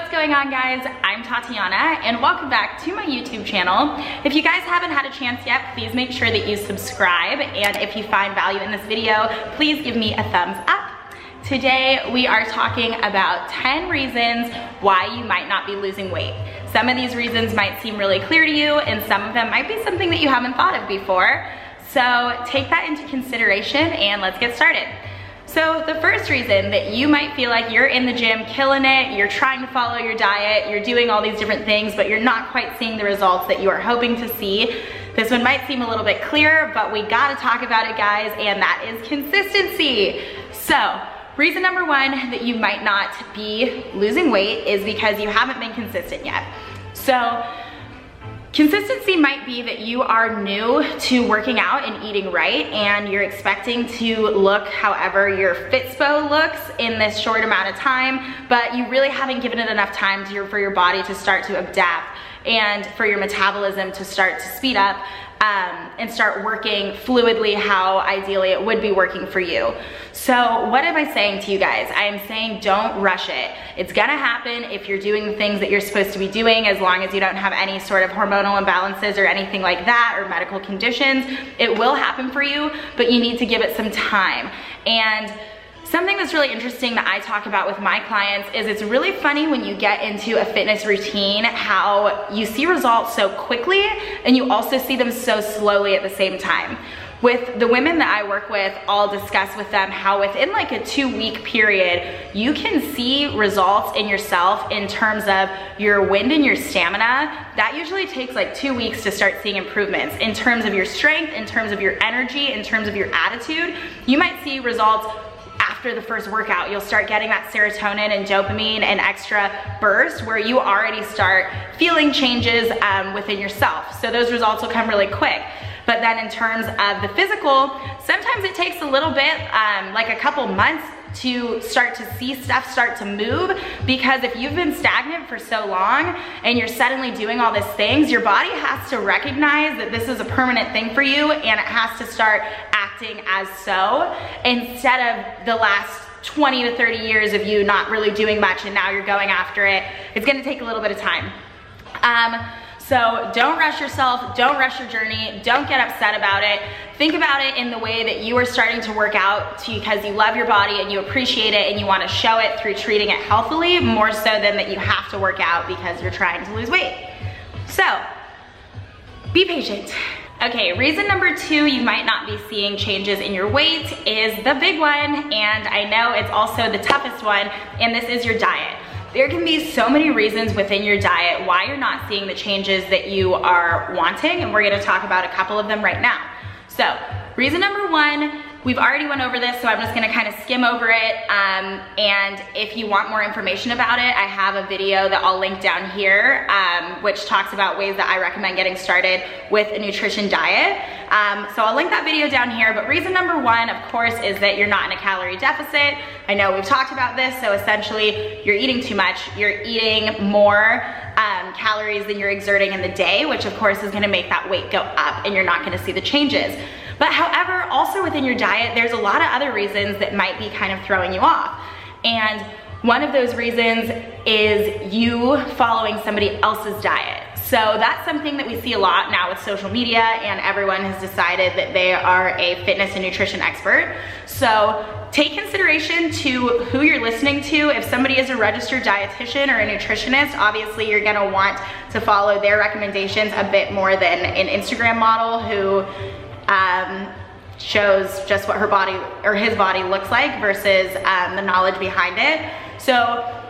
What's going on, guys? I'm Tatiana and welcome back to my YouTube channel. If you guys haven't had a chance yet, please make sure that you subscribe, and if you find value in this video, please give me a thumbs up. Today we are talking about 10 reasons why you might not be losing weight. Some of these reasons might seem really clear to you, and some of them might be something that you haven't thought of before. So take that into consideration and let's get started. So the first reason that you might feel like you're in the gym killing it, you're trying to follow your diet, you're doing all these different things, but you're not quite seeing the results that you are hoping to see. This one might seem a little bit clearer, but we gotta talk about it, guys, and that is consistency. So reason number one that you might not be losing weight is because you haven't been consistent yet. So consistency might be that you are new to working out and eating right, and you're expecting to look however your Fitspo looks in this short amount of time, but you really haven't given it enough time for your body to start to adapt and for your metabolism to start to speed up and start working fluidly how ideally it would be working for you. So what am I saying to you guys? I am saying don't rush it. It's gonna happen if you're doing the things that you're supposed to be doing, as long as you don't have any sort of hormonal imbalances or anything like that, or medical conditions. It will happen for you, but you need to give it some time. And something that's really interesting that I talk about with my clients is it's really funny when you get into a fitness routine how you see results so quickly and you also see them so slowly at the same time. With the women that I work with, I'll discuss with them how within like a 2-week period, you can see results in yourself in terms of your wind and your stamina. That usually takes like 2 weeks to start seeing improvements in terms of your strength, in terms of your energy, in terms of your attitude. You might see results after the first workout. You'll start getting that serotonin and dopamine and extra burst where you already start feeling changes within yourself. So those results will come really quick. But then in terms of the physical, sometimes it takes a little bit, like a couple months to start to see stuff start to move, because if you've been stagnant for so long and you're suddenly doing all these things, your body has to recognize that this is a permanent thing for you, and it has to start acting as so, instead of the last 20 to 30 years of you not really doing much and now you're going after it. It's gonna take a little bit of time. So don't rush yourself, don't rush your journey, don't get upset about it. Think about it in the way that you are starting to work out because you love your body and you appreciate it and you want to show it through treating it healthily, more so than that you have to work out because you're trying to lose weight. So be patient. Okay, reason number two you might not be seeing changes in your weight is the big one, and I know it's also the toughest one, and this is your diet. There can be so many reasons within your diet why you're not seeing the changes that you are wanting, and we're gonna talk about a couple of them right now. So, reason number one, we've already went over this, so I'm just gonna kind of skim over it, and if you want more information about it, I have a video that I'll link down here, which talks about ways that I recommend getting started with a nutrition diet. So I'll link that video down here, but reason number one, of course, is that you're not in a calorie deficit. I know we've talked about this, so essentially you're eating too much. You're eating more calories than you're exerting in the day, which of course is gonna make that weight go up and you're not gonna see the changes. But however, also within your diet, there's a lot of other reasons that might be kind of throwing you off. And one of those reasons is you following somebody else's diet. So that's something that we see a lot now with social media, and everyone has decided that they are a fitness and nutrition expert. So take consideration to who you're listening to. If somebody is a registered dietitian or a nutritionist, obviously you're gonna want to follow their recommendations a bit more than an Instagram model who shows just what her body or his body looks like versus the knowledge behind it. So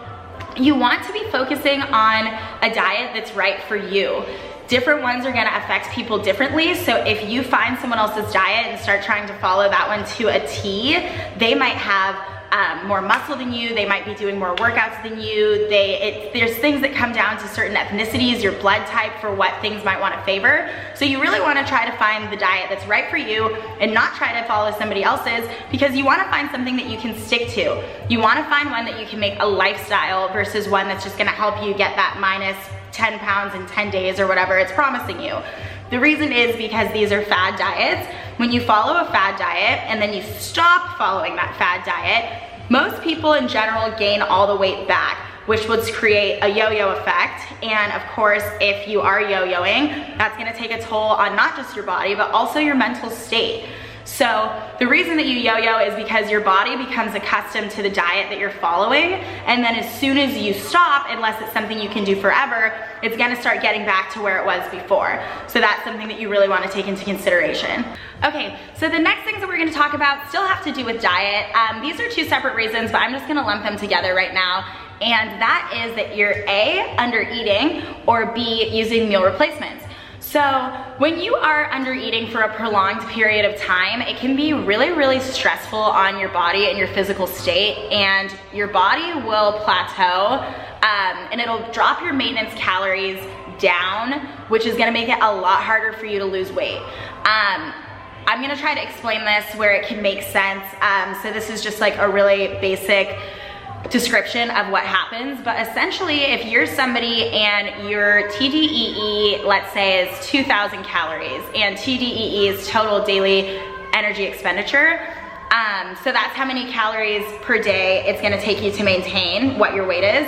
you want to be focusing on a diet that's right for you. Different ones are gonna affect people differently, so if you find someone else's diet and start trying to follow that one to a T, they might have more muscle than you, they might be doing more workouts than you, there's things that come down to certain ethnicities, your blood type, for what things might want to favor. So you really want to try to find the diet that's right for you and not try to follow somebody else's, because you want to find something that you can stick to. You want to find one that you can make a lifestyle versus one that's just going to help you get that minus 10 pounds in 10 days or whatever it's promising you. The reason is because these are fad diets. When you follow a fad diet and then you stop following that fad diet, most people in general gain all the weight back. which would create a yo-yo effect. And of course, if you are yo-yoing, that's gonna take a toll on not just your body, but also your mental state. So the reason that you yo-yo is because your body becomes accustomed to the diet that you're following, and then as soon as you stop, unless it's something you can do forever, it's gonna start getting back to where it was before. So that's something that you really wanna take into consideration. Okay, so the next things that we're gonna talk about still have to do with diet. These are two separate reasons, but I'm just gonna lump them together right now. And that is that you're A, under eating, or B, using meal replacements. So when you are under eating for a prolonged period of time, it can be really, really stressful on your body and your physical state, and your body will plateau, and it'll drop your maintenance calories down, which is gonna make it a lot harder for you to lose weight. I'm gonna try to explain this where it can make sense. So this is just like a really basic description of what happens, but essentially if you're somebody and your TDEE, let's say, is 2,000 calories, and TDEE is total daily energy expenditure, so that's how many calories per day it's gonna take you to maintain what your weight is.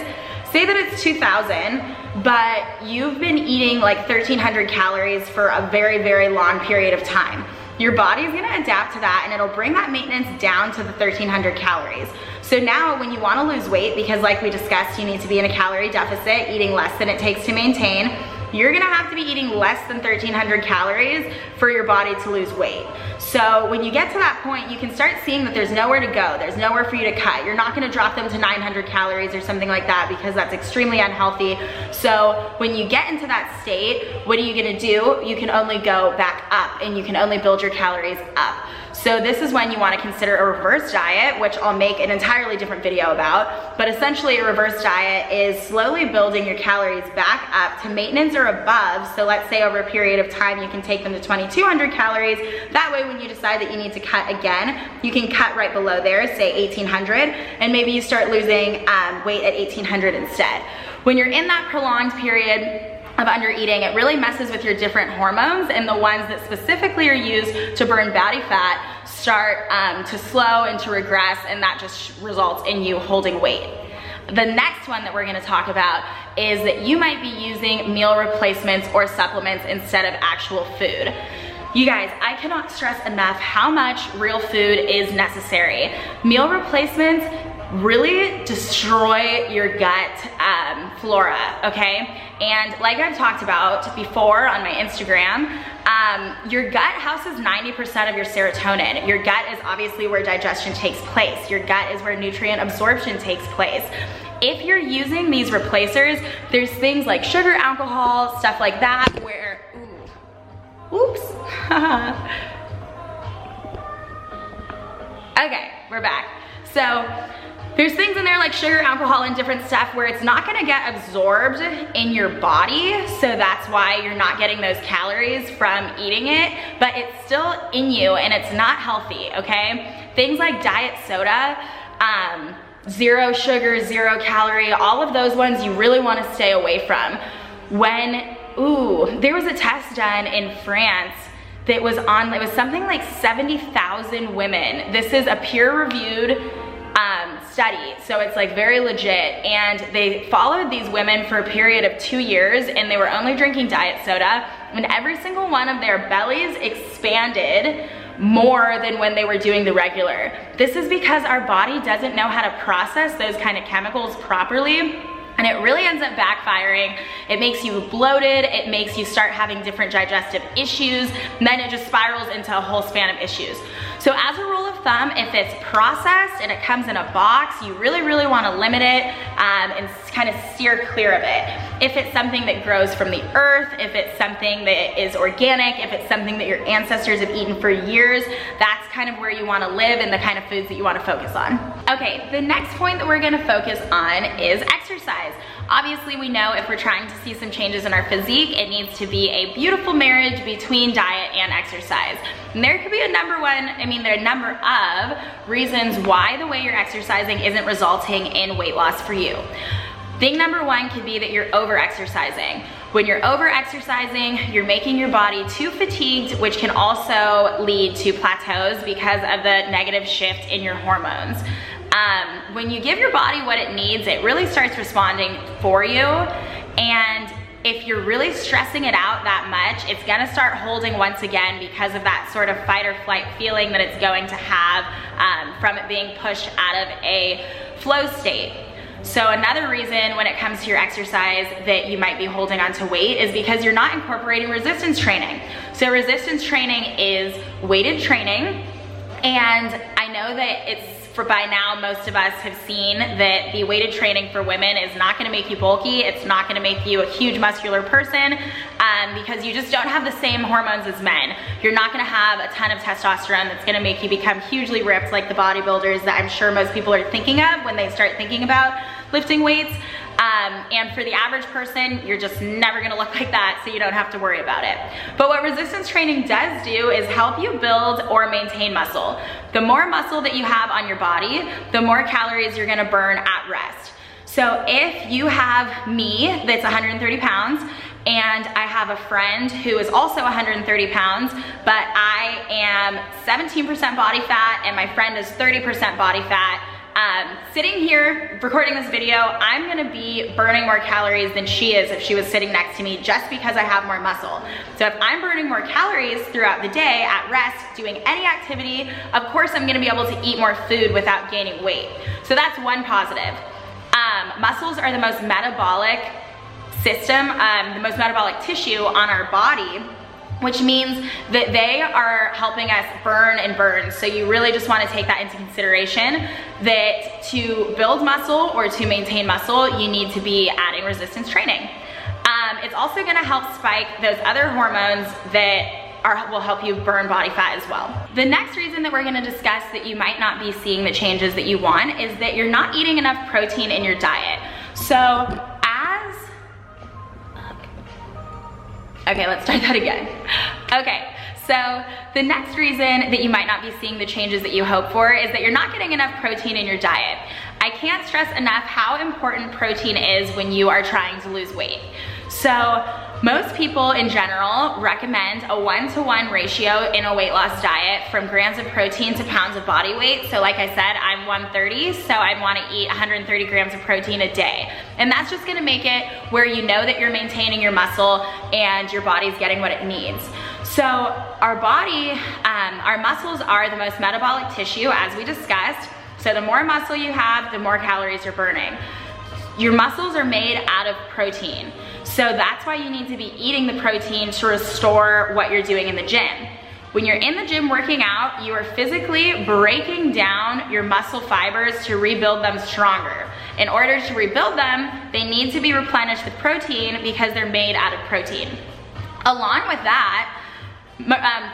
Say that it's 2,000, but you've been eating like 1,300 calories for a very, very long period of time. Your body's gonna adapt to that, and it'll bring that maintenance down to the 1,300 calories. So now when you wanna lose weight, because like we discussed, you need to be in a calorie deficit, eating less than it takes to maintain, you're gonna have to be eating less than 1,300 calories for your body to lose weight. So when you get to that point, you can start seeing that there's nowhere to go. There's nowhere for you to cut. You're not gonna drop them to 900 calories or something like that, because that's extremely unhealthy. So when you get into that state, what are you gonna do? You can only go back up, and you can only build your calories up. So this is when you wanna consider a reverse diet, which I'll make an entirely different video about. But essentially a reverse diet is slowly building your calories back up to maintenance or above. So let's say over a period of time, you can take them to 2,200 calories. That way when you decide that you need to cut again, you can cut right below there, say 1,800, and maybe you start losing weight at 1,800 instead. When you're in that prolonged period of under eating, it really messes with your different hormones, and the ones that specifically are used to burn body fat start to slow and to regress, and that just results in you holding weight. The next one that we're gonna talk about is that you might be using meal replacements or supplements instead of actual food. You guys, I cannot stress enough how much real food is necessary. Meal replacements really destroy your gut flora, okay? And like I've talked about before on my Instagram, your gut houses 90% of your serotonin. Your gut is obviously where digestion takes place. Your gut is where nutrient absorption takes place. If you're using these replacers, there's things like sugar, alcohol, stuff like that where, oops. Okay, we're back. So there's things in there like sugar, alcohol, and different stuff where it's not gonna get absorbed in your body, so that's why you're not getting those calories from eating it, but it's still in you and it's not healthy, okay? Things like diet soda, 0 sugar, 0 calorie, all of those ones you really wanna stay away from. There was a test done in France that was on, it was something like 70,000 women. This is a peer-reviewed study, so it's like very legit, and they followed these women for a period of 2 years, and they were only drinking diet soda, and every single one of their bellies expanded more than when they were doing the regular. This is because our body doesn't know how to process those kind of chemicals properly, and it really ends up backfiring. It makes you bloated, it makes you start having different digestive issues, and then it just spirals into a whole span of issues. So as a rule of thumb, if it's processed and it comes in a box, you really, really wanna limit it and kind of steer clear of it. If it's something that grows from the earth, if it's something that is organic, if it's something that your ancestors have eaten for years, that's kind of where you wanna live and the kind of foods that you wanna focus on. Okay, the next point that we're gonna focus on is exercise. Obviously, we know if we're trying to see some changes in our physique, it needs to be a beautiful marriage between diet and exercise. And there could be there are a number of reasons why the way you're exercising isn't resulting in weight loss for you. Thing number one could be that you're over-exercising. When you're over-exercising, you're making your body too fatigued, which can also lead to plateaus because of the negative shift in your hormones. When you give your body what it needs, it really starts responding for you. And if you're really stressing it out that much, it's gonna start holding once again because of that sort of fight or flight feeling that it's going to have from it being pushed out of a flow state. So another reason when it comes to your exercise that you might be holding on to weight is because you're not incorporating resistance training. So resistance training is weighted training, and I know that by now most of us have seen that the weighted training for women is not gonna make you bulky, it's not gonna make you a huge muscular person because you just don't have the same hormones as men. You're not gonna have a ton of testosterone that's gonna make you become hugely ripped like the bodybuilders that I'm sure most people are thinking of when they start thinking about lifting weights. And for the average person, you're just never gonna look like that, so you don't have to worry about it. But what resistance training does do is help you build or maintain muscle. The more muscle that you have on your body, the more calories you're gonna burn at rest. So if you have me that's 130 pounds, and I have a friend who is also 130 pounds, but I am 17% body fat and my friend is 30% body fat, sitting here recording this video, I'm gonna be burning more calories than she is if she was sitting next to me, just because I have more muscle. So if I'm burning more calories throughout the day at rest, doing any activity, of course I'm gonna be able to eat more food without gaining weight. So that's one positive. Muscles are the most metabolic system, the most metabolic tissue on our body, which means that they are helping us burn and burn. So you really just want to take that into consideration, that to build muscle or to maintain muscle, you need to be adding resistance training. It's also gonna help spike those other hormones that will help you burn body fat as well. The next reason that we're gonna discuss that you might not be seeing the changes that you want is that you're not eating enough protein in your diet. So okay, let's start that again. Okay, so the next reason that you might not be seeing the changes that you hope for is that you're not getting enough protein in your diet. I can't stress enough how important protein is when you are trying to lose weight. So most people in general recommend a 1-to-1 ratio in a weight loss diet from grams of protein to pounds of body weight. So like I said, I'm 130, so I'd wanna eat 130 grams of protein a day. And that's just gonna make it where you know that you're maintaining your muscle and your body's getting what it needs. So our body, our muscles are the most metabolic tissue, as we discussed. So the more muscle you have, the more calories you're burning. Your muscles are made out of protein. So that's why you need to be eating the protein to restore what you're doing in the gym. When you're in the gym working out, you are physically breaking down your muscle fibers to rebuild them stronger. In order to rebuild them, they need to be replenished with protein because they're made out of protein. Along with that,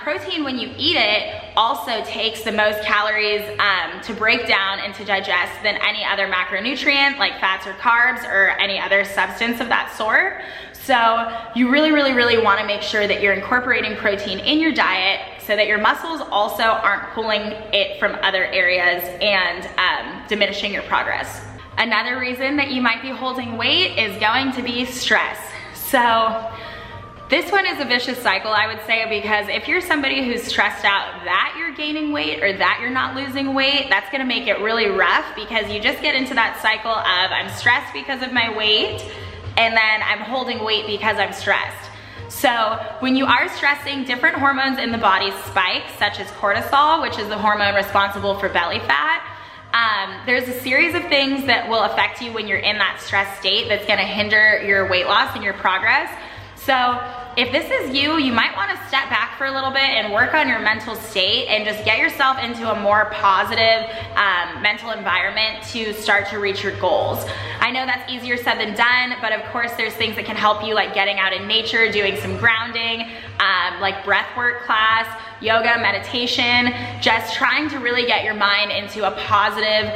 protein, when you eat it, also takes the most calories to break down and to digest than any other macronutrient like fats or carbs or any other substance of that sort. So you really want to make sure that you're incorporating protein in your diet so that your muscles also aren't pulling it from other areas and diminishing your progress. Another reason that you might be holding weight is going to be stress. So this one is a vicious cycle, I would say, because if you're somebody who's stressed out that you're gaining weight or that you're not losing weight, that's gonna make it really rough because you just get into that cycle of I'm stressed because of my weight and then I'm holding weight because I'm stressed. So when you are stressing, different hormones in the body spike, such as cortisol, which is the hormone responsible for belly fat. There's a series of things that will affect you when you're in that stress state that's gonna hinder your weight loss and your progress. So if this is you, you might want to step back for a little bit and work on your mental state and just get yourself into a more positive mental environment to start to reach your goals. I know that's easier said than done, but of course there's things that can help you, like getting out in nature, doing some grounding, like breath work class, yoga, meditation, just trying to really get your mind into a positive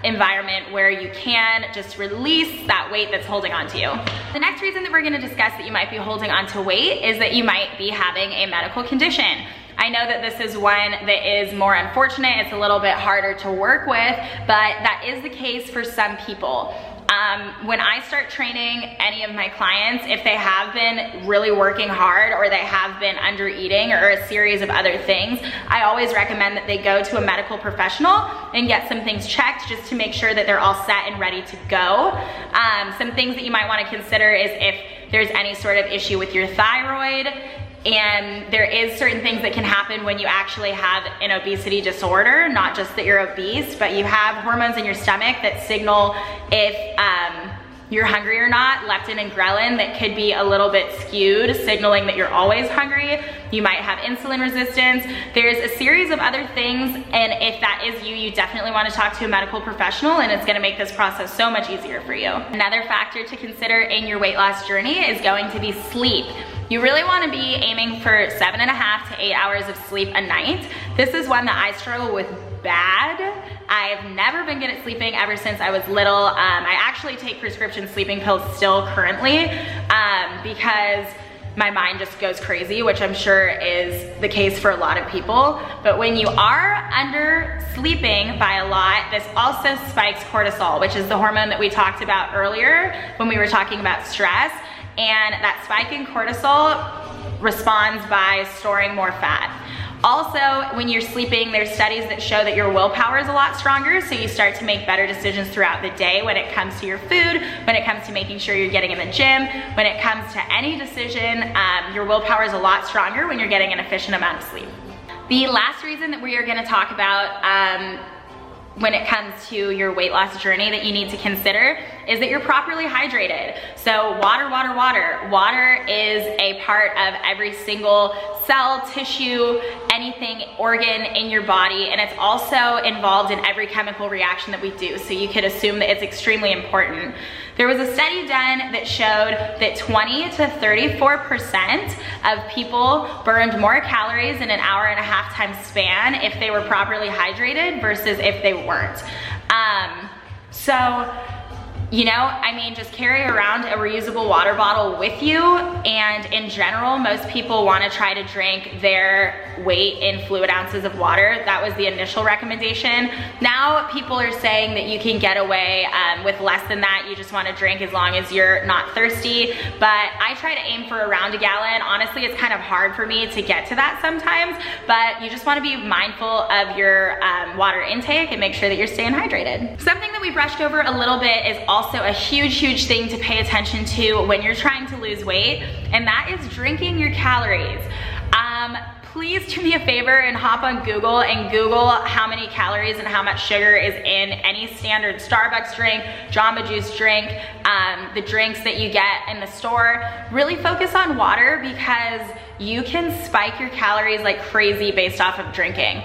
environment where you can just release that weight that's holding on to you. The next reason that we're gonna discuss that you might be holding on to weight is that you might be having a medical condition. I know that this is one that is more unfortunate, it's a little bit harder to work with, but that is the case for some people. When I start training any of my clients, if they have been really working hard or they have been under eating or a series of other things, I always recommend that they go to a medical professional and get some things checked just to make sure that they're all set and ready to go. Some things that you might want to consider is if there's any sort of issue with your thyroid. And there is certain things that can happen when you actually have an obesity disorder, not just that you're obese, but you have hormones in your stomach that signal if you're hungry or not, leptin and ghrelin that could be a little bit skewed, signaling that you're always hungry. You might have insulin resistance. There's a series of other things, and if that is you, you definitely want to talk to a medical professional, and it's gonna make this process so much easier for you. Another factor to consider in your weight loss journey is going to be sleep. You really wanna be aiming for 7.5 to 8 hours of sleep a night. This is one that I struggle with bad. I've never been good at sleeping ever since I was little. I actually take prescription sleeping pills still currently because my mind just goes crazy, which I'm sure is the case for a lot of people. But when you are under sleeping by a lot, this also spikes cortisol, which is the hormone that we talked about earlier when we were talking about stress. And that spike in cortisol responds by storing more fat. Also, when you're sleeping, there's studies that show that your willpower is a lot stronger, so you start to make better decisions throughout the day when it comes to your food, when it comes to making sure you're getting in the gym, when it comes to any decision, your willpower is a lot stronger when you're getting an efficient amount of sleep. The last reason that we are gonna talk about when it comes to your weight loss journey that you need to consider is that you're properly hydrated. So water, water, water. Water is a part of every single cell, tissue, anything, organ in your body, and it's also involved in every chemical reaction that we do. So you could assume that it's extremely important. There was a study done that showed that 20 to 34% of people burned more calories in an 1.5-hour time span if they were properly hydrated versus if they weren't. So, you know, I mean, just carry around a reusable water bottle with you, and in general, most people want to try to drink their weight in fluid ounces of water. That was the initial recommendation. Now people are saying that you can get away with less than that. You just want to drink as long as you're not thirsty, but I try to aim for around a gallon. Honestly, it's kind of hard for me to get to that sometimes, but you just want to be mindful of your water intake and make sure that you're staying hydrated. Something that we brushed over a little bit is also a huge thing to pay attention to when you're trying to lose weight, and that is drinking your calories. Please do me a favor and hop on Google and Google how many calories and how much sugar is in any standard Starbucks drink, Jamba Juice drink, the drinks that you get in the store. Really focus on water because you can spike your calories like crazy based off of drinking.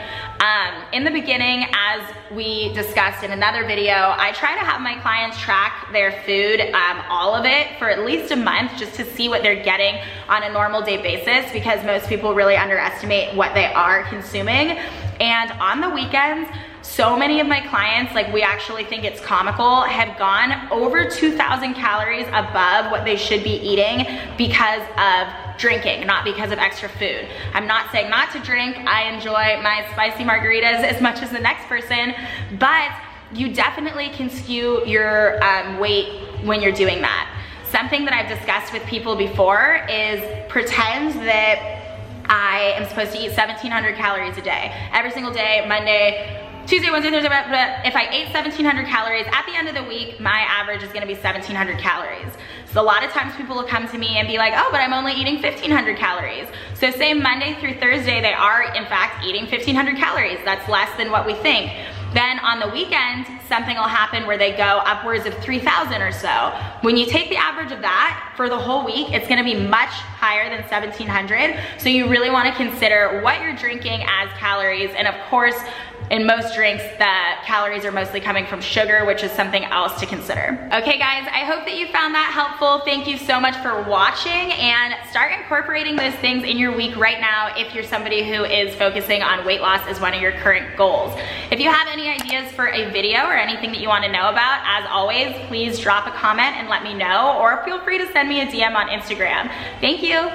In the beginning, as we discussed in another video, I try to have my clients track their food, all of it, for at least a month just to see what they're getting on a normal day basis, because most people really underestimate what they are consuming. And on the weekends, so many of my clients, like we actually think it's comical, have gone over 2,000 calories above what they should be eating because of drinking, not because of extra food. I'm not saying not to drink. I enjoy my spicy margaritas as much as the next person, but you definitely can skew your weight when you're doing that. Something that I've discussed with people before is pretend that I am supposed to eat 1,700 calories a day. Every single day, Monday, Tuesday, Wednesday, Thursday, but if I ate 1,700 calories, at the end of the week, my average is gonna be 1,700 calories. So a lot of times people will come to me and be like, oh, but I'm only eating 1,500 calories. So say Monday through Thursday, they are in fact eating 1,500 calories. That's less than what we think. Then on the weekend, something will happen where they go upwards of 3,000 or so. When you take the average of that for the whole week, it's gonna be much higher than 1,700. So you really wanna consider what you're drinking as calories, and of course, in most drinks, the calories are mostly coming from sugar, which is something else to consider. Okay guys, I hope that you found that helpful. Thank you so much for watching, and start incorporating those things in your week right now if you're somebody who is focusing on weight loss as one of your current goals. If you have any ideas for a video or anything that you want to know about, as always, please drop a comment and let me know, or feel free to send me a DM on Instagram. Thank you.